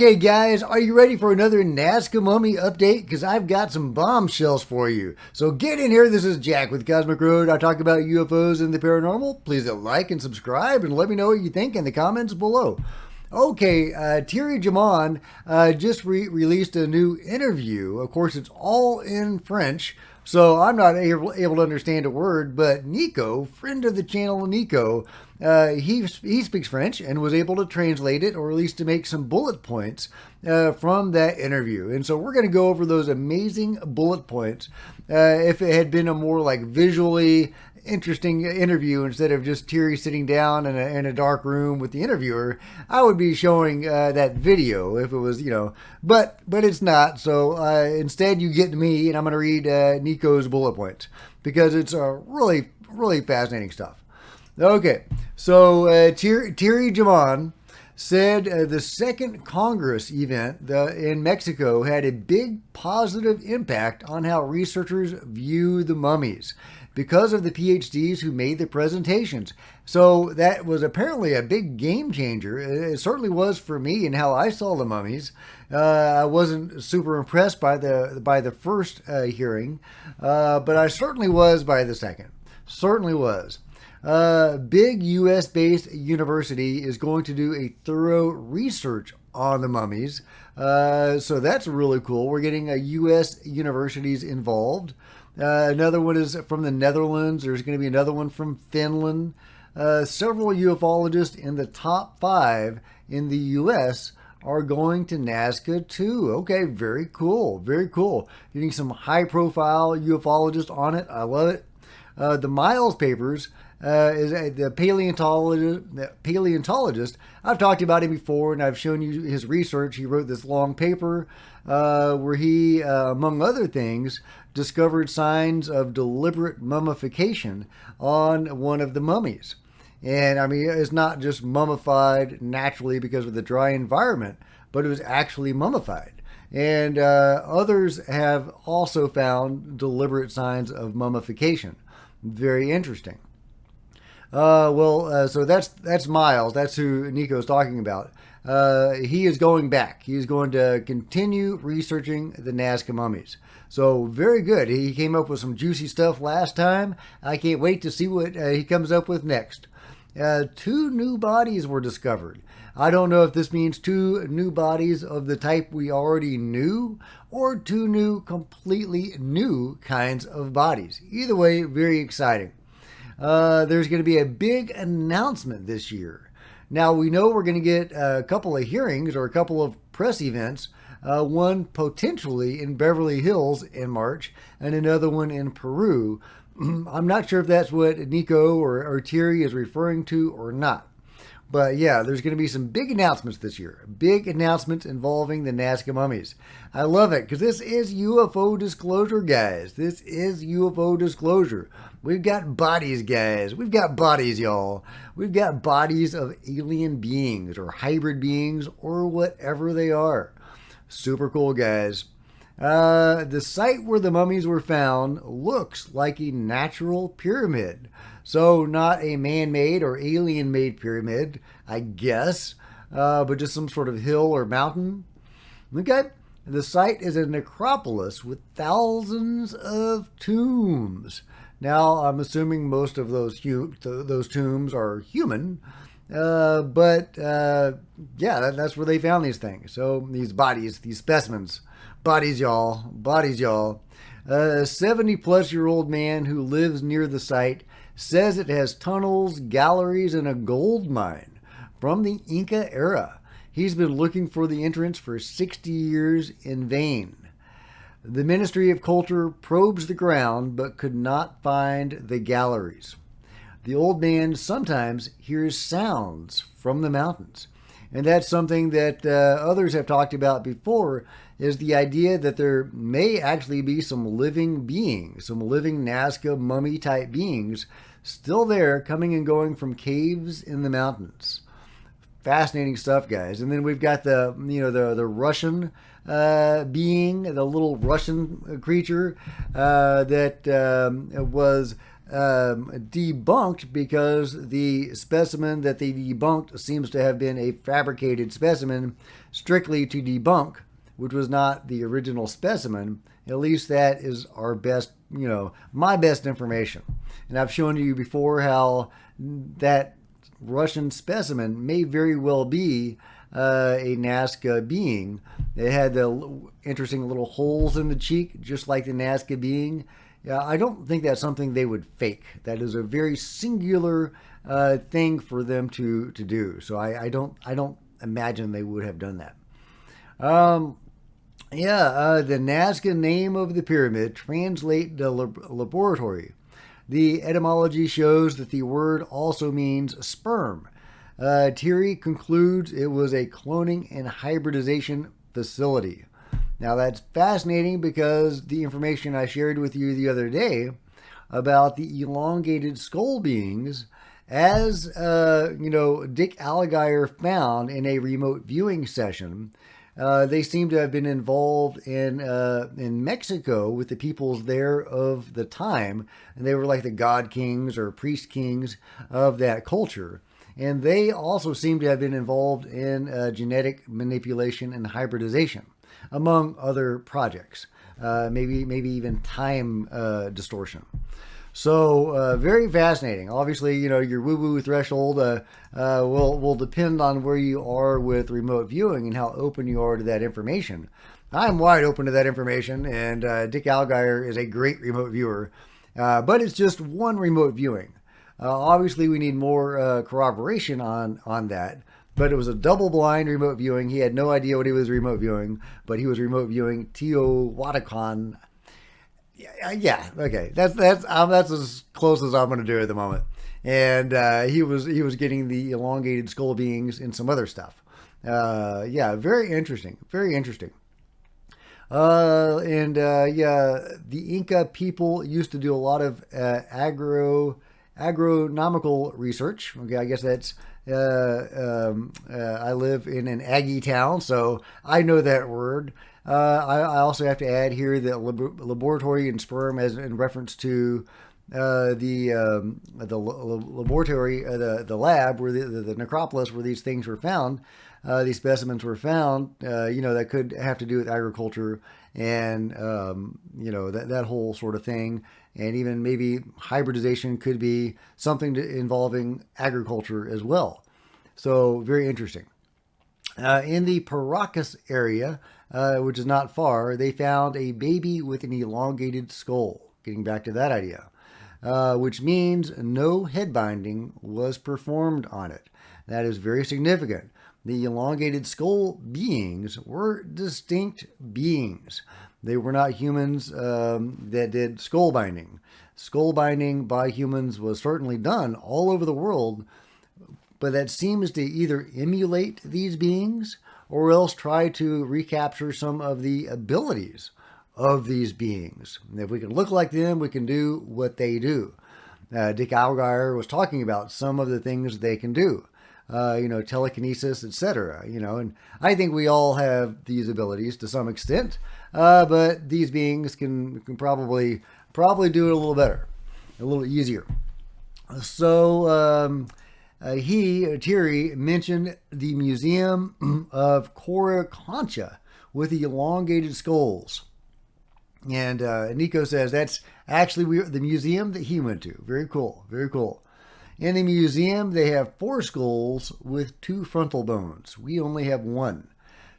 Okay, guys, are you ready for another Nazca Mummy update? Because I've got some bombshells for you. So get in here. This is Jack with Cosmic Road. I talk about UFOs and the paranormal. Please like and subscribe and let me know what you think in the comments below. Okay, Thierry Jamon just released a new interview. Of course, it's all in French, so I'm not able to understand a word, but Nico, friend of the channel Nico, he speaks French and was able to translate it, or at least to make some bullet points from that interview. And so we're going to go over those amazing bullet points. If it had been a more like visually interesting interview instead of just Thierry sitting down in a dark room with the interviewer, I would be showing that video if it was, but it's not. So instead you get me, and I'm going to read Nico's bullet points because it's really, really fascinating stuff. Okay, so Thierry Jamon said the second Congress event in Mexico had a big positive impact on how researchers view the mummies because of the PhDs who made the presentations. So that was apparently a big game changer. It certainly was for me and how I saw the mummies. I wasn't super impressed by the first hearing, but I certainly was by the second. Certainly was. Big US-based university is going to do a thorough research on the mummies. So that's really cool. We're getting US universities involved. Another one is from the Netherlands. There's going to be another one from Finland. Several ufologists in the top 5 in the US are going to Nazca too. Okay, very cool. Very cool. Getting some high-profile ufologists on it. I love it. The Miles papers is the paleontologist. I've talked about him before, and I've shown you his research. He wrote this long paper where he, among other things, discovered signs of deliberate mummification on one of the mummies. And I mean, it's not just mummified naturally because of the dry environment, but it was actually mummified. And others have also found deliberate signs of mummification. Very interesting. So that's Miles. That's who Nico's talking about. He is going back. He's going to continue researching the Nazca mummies. So very good. He came up with some juicy stuff last time. I can't wait to see what he comes up with next. 2 new bodies were discovered. I don't know if this means 2 new bodies of the type we already knew or 2 new, completely new kinds of bodies. Either way, very exciting. There's going to be a big announcement this year. Now, we know we're going to get a couple of hearings or a couple of press events, one potentially in Beverly Hills in March and another one in Peru. I'm not sure if that's what Nico or Thierry is referring to or not. But yeah, there's going to be some big announcements this year. Big announcements involving the Nazca mummies. I love it because this is UFO disclosure, guys. This is UFO disclosure. We've got bodies, guys. We've got bodies, y'all. We've got bodies of alien beings or hybrid beings or whatever they are. Super cool, guys. The site where the mummies were found looks like a natural pyramid. So not a man-made or alien-made pyramid, I guess, but just some sort of hill or mountain. Okay. The site is a necropolis with thousands of tombs. Now, I'm assuming most of those tombs are human, but yeah, that's where they found these things. So these bodies, these specimens. Bodies, y'all. Bodies, y'all. A 70-plus-year-old man who lives near the site says it has tunnels, galleries, and a gold mine from the Inca era. He's been looking for the entrance for 60 years in vain. The Ministry of Culture probes the ground but could not find the galleries. The old man sometimes hears sounds from the mountains. And that's something that others have talked about before, is the idea that there may actually be some living beings, some living Nazca mummy-type beings still there coming and going from caves in the mountains. fascinating stuff, guys. And then we've got the Russian being, the little Russian creature that was debunked because the specimen that they debunked seems to have been a fabricated specimen strictly to debunk, which was not the original specimen. At least that is our best, my best information. And I've shown you before how that Russian specimen may very well be a Nazca being. They had the interesting little holes in the cheek, just like the Nazca being. I don't think that's something they would fake. That is a very singular thing for them to do. So I don't imagine they would have done that. The Nazca name of the pyramid translate the laboratory. The etymology shows that the word also means sperm. Thierry concludes it was a cloning and hybridization facility. Now that's fascinating because the information I shared with you the other day about the elongated skull beings, as Dick Allgaier found in a remote viewing session, they seem to have been involved in Mexico with the peoples there of the time, and they were like the god kings or priest kings of that culture. And they also seem to have been involved in genetic manipulation and hybridization, among other projects, maybe even time distortion. So very fascinating. Obviously, your woo-woo threshold will depend on where you are with remote viewing and how open you are to that information. I'm wide open to that information, and Dick Allgaier is a great remote viewer, but it's just one remote viewing. Obviously, we need more corroboration on that. But it was a double-blind remote viewing. He had no idea what he was remote viewing, but he was remote viewing Teotihuacan. Yeah, okay. That's as close as I'm going to do at the moment. And he was getting the elongated skull beings and some other stuff. Very interesting. Very interesting. The Inca people used to do a lot of agronomical research. Okay, I guess that's. I live in an Aggie town, so I know that word. I also have to add here that laboratory and sperm, as in reference to the laboratory, the lab where the necropolis where these things were found. These specimens were found. That could have to do with agriculture and that whole sort of thing. And even maybe hybridization could be something involving agriculture as well. So very interesting. In the Paracas area, which is not far, they found a baby with an elongated skull. Getting back to that idea, which means no head binding was performed on it. That is very significant. The elongated skull beings were distinct beings. They were not humans that did skull binding. Skull binding by humans was certainly done all over the world, but that seems to either emulate these beings or else try to recapture some of the abilities of these beings. And if we can look like them, we can do what they do. Dick Allgaier was talking about some of the things they can do. Telekinesis, etc. And I think we all have these abilities to some extent, but these beings can probably do it a little better, a little easier. So Thierry mentioned the Museum of Coricancha with the elongated skulls. And Nico says that's actually the museum that he went to. Very cool, very cool. In the museum, they have 4 skulls with 2 frontal bones. We only have 1.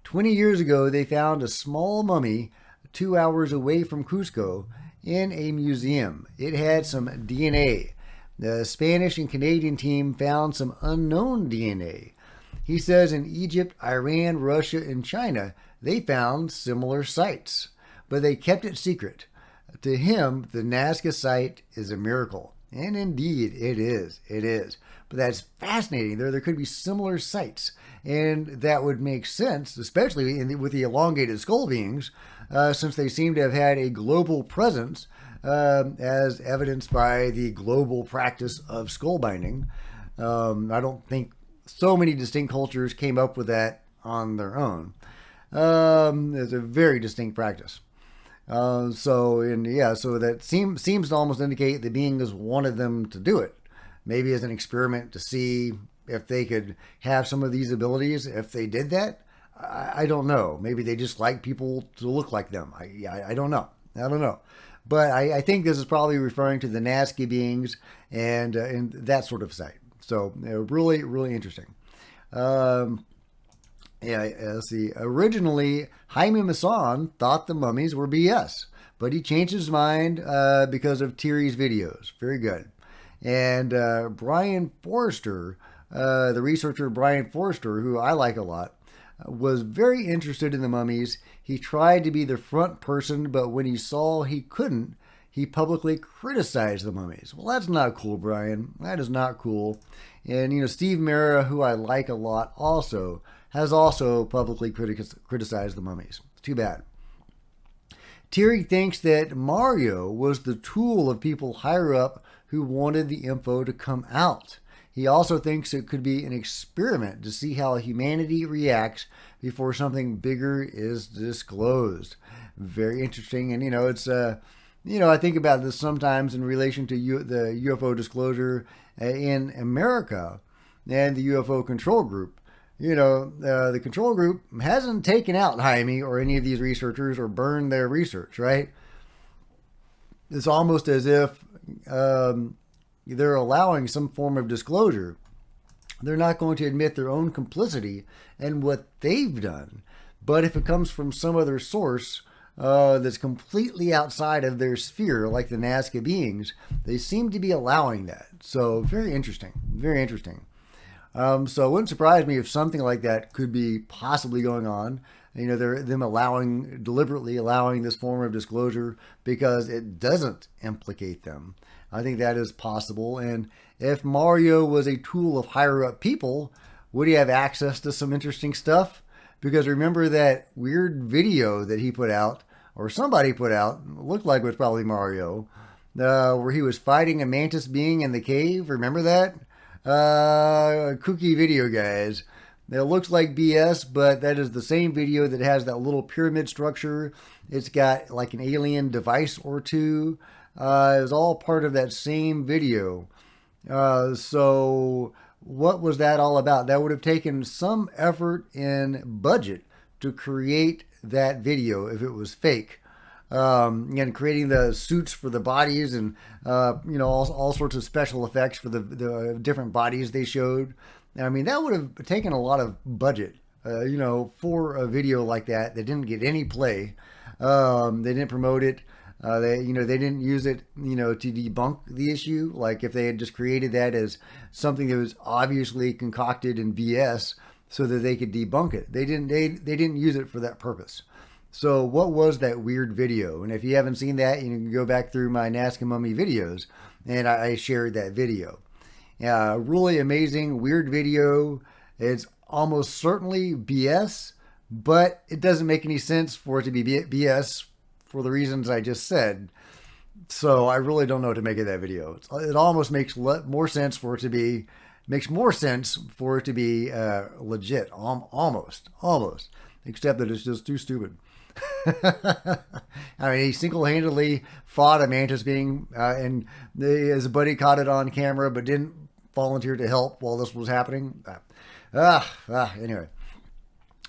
20 years ago, they found a small mummy 2 hours away from Cusco in a museum. It had some DNA. The Spanish and Canadian team found some unknown DNA. He says in Egypt, Iran, Russia, and China, they found similar sites, but they kept it secret. To him, the Nazca site is a miracle. And indeed, it is. It is. But that's fascinating. There could be similar sites. And that would make sense, especially with the elongated skull beings, since they seem to have had a global presence, as evidenced by the global practice of skull binding. I don't think so many distinct cultures came up with that on their own. It's a very distinct practice. So that seems to almost indicate the beings wanted them to do it, maybe as an experiment to see if they could have some of these abilities. If they did that, I don't know. Maybe they just like people to look like them. I don't know. I don't know. But I think this is probably referring to the Nazca beings and that sort of site. So really, really interesting. Let's see. Originally, Jaime Maussan thought the mummies were BS, but he changed his mind because of Thierry's videos. Very good. And Brian Forrester, the researcher Brian Forrester, who I like a lot, was very interested in the mummies. He tried to be the front person, but when he saw he couldn't, he publicly criticized the mummies. Well, that's not cool, Brian. That is not cool. And, Steve Mera, who I like a lot also, has also publicly criticized the mummies. Too bad. Thierry thinks that Mario was the tool of people higher up who wanted the info to come out. He also thinks it could be an experiment to see how humanity reacts before something bigger is disclosed. Very interesting. And, it's, I think about this sometimes in relation to the UFO disclosure in America and the UFO control group. The control group hasn't taken out Jaime or any of these researchers or burned their research, right? It's almost as if they're allowing some form of disclosure. They're not going to admit their own complicity in what they've done. But if it comes from some other source that's completely outside of their sphere, like the Nazca beings, they seem to be allowing that. So very interesting. Very interesting. So it wouldn't surprise me if something like that could be possibly going on. They're them deliberately allowing this form of disclosure because it doesn't implicate them. I think that is possible. And if Mario was a tool of higher up people, would he have access to some interesting stuff? Because remember that weird video that he put out, or somebody put out, looked like it was probably Mario, where he was fighting a mantis being in the cave. Remember that? Kooky video, guys. It looks like BS, but that is the same video that has that little pyramid structure. It's got like an alien device or two. It was all part of that same video. So what was that all about? That would have taken some effort and budget to create that video if it was fake. And creating the suits for the bodies and, all sorts of special effects for the different bodies they showed. I mean, that would have taken a lot of budget, for a video like that didn't get any play. They didn't promote it. They didn't use it, to debunk the issue. Like if they had just created that as something that was obviously concocted in BS so that they could debunk it. They didn't use it for that purpose. So what was that weird video? And if you haven't seen that, you can go back through my Nazca Mummy videos, and I shared that video. Really amazing, weird video. It's almost certainly BS, but it doesn't make any sense for it to be BS for the reasons I just said. So I really don't know what to make of that video. It almost makes more sense for it to be legit, almost, except that it's just too stupid. I mean, he single-handedly fought a mantis being, and his buddy caught it on camera, but didn't volunteer to help while this was happening. Anyway,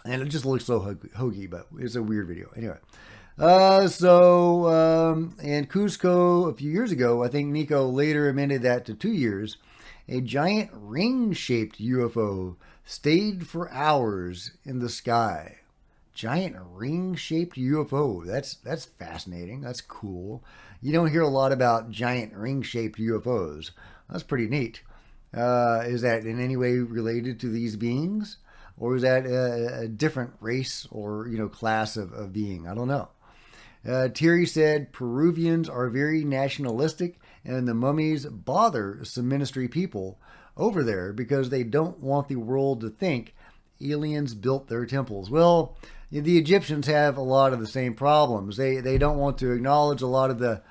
and it just looks so hokey, but it's a weird video. Anyway, in Cusco a few years ago, I think Nico later amended that to 2 years. A giant ring-shaped UFO stayed for hours in the sky. Giant ring-shaped UFO. That's fascinating. That's cool. You don't hear a lot about giant ring-shaped UFOs. That's pretty neat. Is that in any way related to these beings? Or is that a different race or, class of being? I don't know. Thierry said Peruvians are very nationalistic and the mummies bother some ministry people over there because they don't want the world to think aliens built their temples. Well, the Egyptians have a lot of the same problems. They don't want to acknowledge a lot of the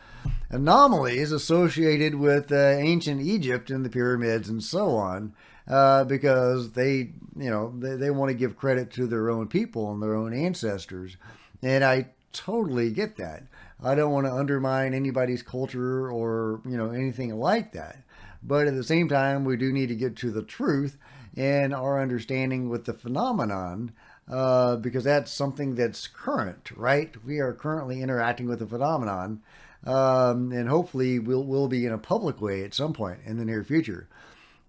anomalies associated with ancient Egypt and the pyramids and so on, because they want to give credit to their own people and their own ancestors. And I totally get that. I don't want to undermine anybody's culture or, anything like that. But at the same time, we do need to get to the truth and our understanding with the phenomenon, because that's something that's current, right? We are currently interacting with the phenomenon, and hopefully we'll be in a public way at some point in the near future.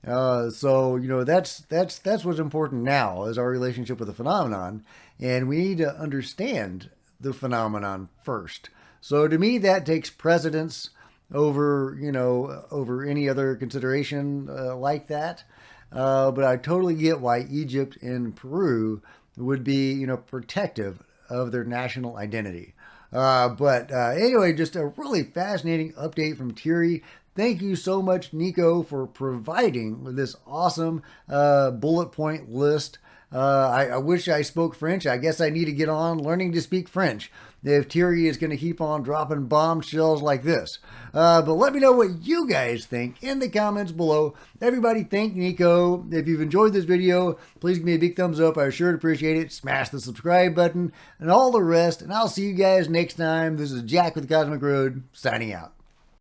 So that's what's important now is our relationship with the phenomenon, and we need to understand the phenomenon first. So to me, that takes precedence over over any other consideration like that. But I totally get why Egypt and Peru would be protective of their national identity. But anyway, just a really fascinating update from Thierry. Thank you so much, Nico, for providing this awesome bullet point list. I wish I spoke French. I guess I need to get on learning to speak French if Thierry is going to keep on dropping bombshells like this. But let me know what you guys think in the comments below. Everybody, thank Nico. If you've enjoyed this video, please give me a big thumbs up. I sure appreciate it. Smash the subscribe button and all the rest. And I'll see you guys next time. This is Jack with the Cosmic Road, signing out.